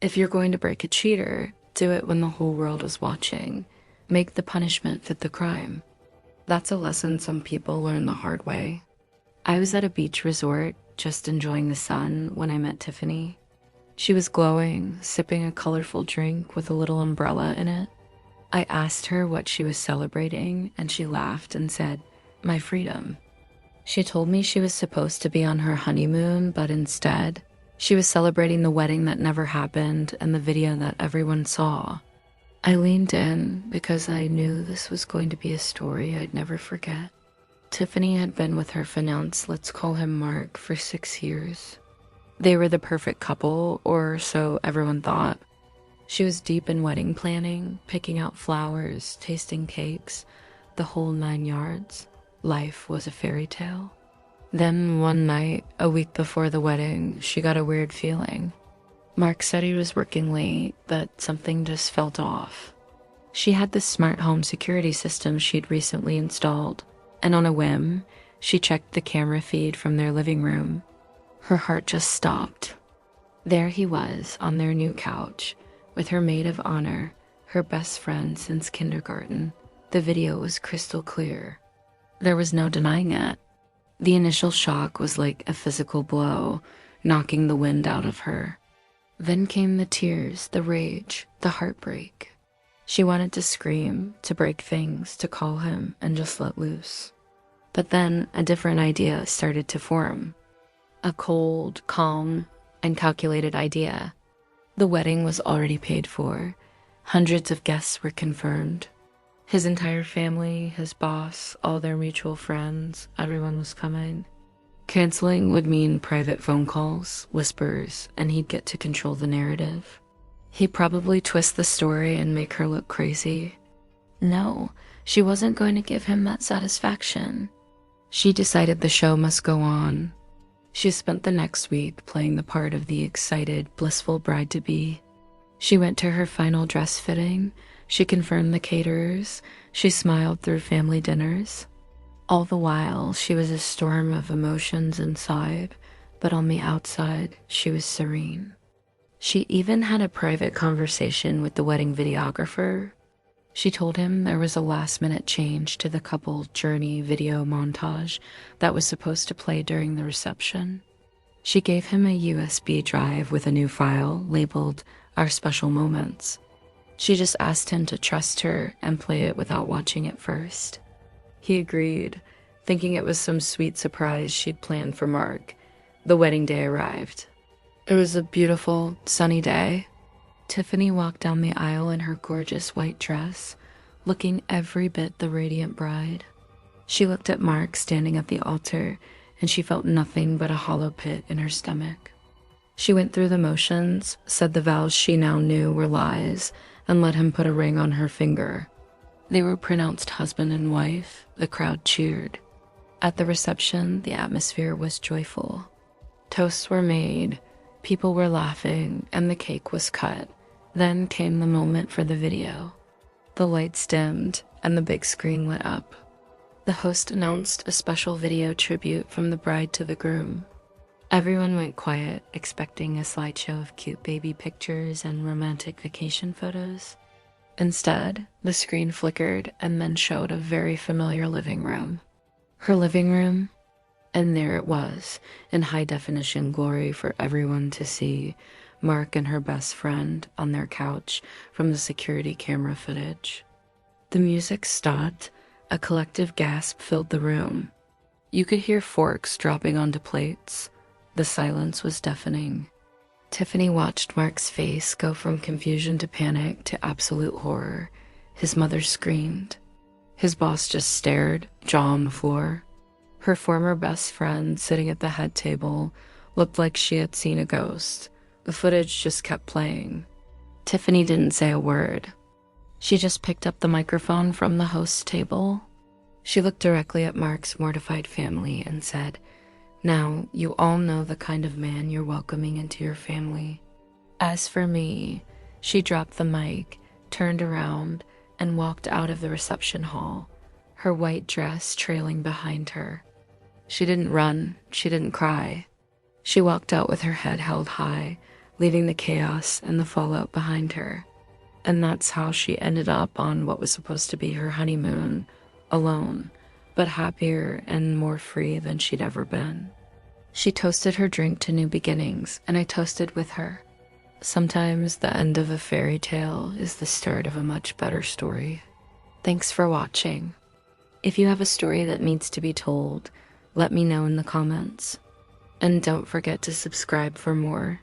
If you're going to break a cheater, do it when the whole world is watching. Make the punishment fit the crime. That's a lesson some people learn the hard way. I was at a beach resort, just enjoying the sun, when I met Tiffany. She was glowing, sipping a colorful drink with a little umbrella in it. I asked her what she was celebrating, and she laughed and said, "My freedom." She told me she was supposed to be on her honeymoon, but instead, she was celebrating the wedding that never happened and the video that everyone saw. I leaned in because I knew this was going to be a story I'd never forget. Tiffany had been with her fiancé, let's call him Mark, for 6 years. They were the perfect couple, or so everyone thought. She was deep in wedding planning, picking out flowers, tasting cakes, the whole 9 yards. Life was a fairy tale. Then one night, a week before the wedding, she got a weird feeling. Mark said he was working late, but something just felt off. She had the smart home security system she'd recently installed, and on a whim, she checked the camera feed from their living room. Her heart just stopped. There he was on their new couch, with her maid of honor, her best friend since kindergarten. The video was crystal clear. There was no denying it. The initial shock was like a physical blow, knocking the wind out of her. Then came the tears, the rage, the heartbreak. She wanted to scream, to break things, to call him and just let loose. But then a different idea started to form. A cold, calm, and calculated idea. The wedding was already paid for. Hundreds of guests were confirmed. His entire family, his boss, all their mutual friends, everyone was coming. Canceling would mean private phone calls, whispers, and he'd get to control the narrative. He'd probably twist the story and make her look crazy. No, she wasn't going to give him that satisfaction. She decided the show must go on. She spent the next week playing the part of the excited, blissful bride-to-be. She went to her final dress fitting. She confirmed the caterers. She smiled through family dinners. All the while, she was a storm of emotions inside, but on the outside, she was serene. She even had a private conversation with the wedding videographer. She told him there was a last-minute change to the couple journey video montage that was supposed to play during the reception. She gave him a USB drive with a new file labeled Our Special Moments. She just asked him to trust her and play it without watching it first. He agreed, thinking it was some sweet surprise she'd planned for Mark. The wedding day arrived. It was a beautiful, sunny day. Tiffany walked down the aisle in her gorgeous white dress, looking every bit the radiant bride. She looked at Mark standing at the altar, and she felt nothing but a hollow pit in her stomach. She went through the motions, said the vows she now knew were lies, and let him put a ring on her finger. They were pronounced husband and wife. The crowd cheered. At the reception, the atmosphere was joyful. Toasts were made, people were laughing, and the cake was cut. Then came the moment for the video. The lights dimmed, and the big screen lit up. The host announced a special video tribute from the bride to the groom. Everyone went quiet, expecting a slideshow of cute baby pictures and romantic vacation photos. Instead, the screen flickered and then showed a very familiar living room. Her living room, and there it was, in high-definition glory for everyone to see, Mark and her best friend on their couch from the security camera footage. The music stopped. A collective gasp filled the room. You could hear forks dropping onto plates. The silence was deafening. Tiffany watched Mark's face go from confusion to panic to absolute horror. His mother screamed. His boss just stared, jaw on the floor. Her former best friend, sitting at the head table, looked like she had seen a ghost. The footage just kept playing. Tiffany didn't say a word. She just picked up the microphone from the host's table. She looked directly at Mark's mortified family and said, "Now, you all know the kind of man you're welcoming into your family. As for me," she dropped the mic, turned around, and walked out of the reception hall, her white dress trailing behind her. She didn't run, she didn't cry. She walked out with her head held high, leaving the chaos and the fallout behind her. And that's how she ended up on what was supposed to be her honeymoon, alone, but happier and more free than she'd ever been. She toasted her drink to new beginnings, and I toasted with her. Sometimes the end of a fairy tale is the start of a much better story. Thanks for watching. If you have a story that needs to be told, let me know in the comments. And don't forget to subscribe for more.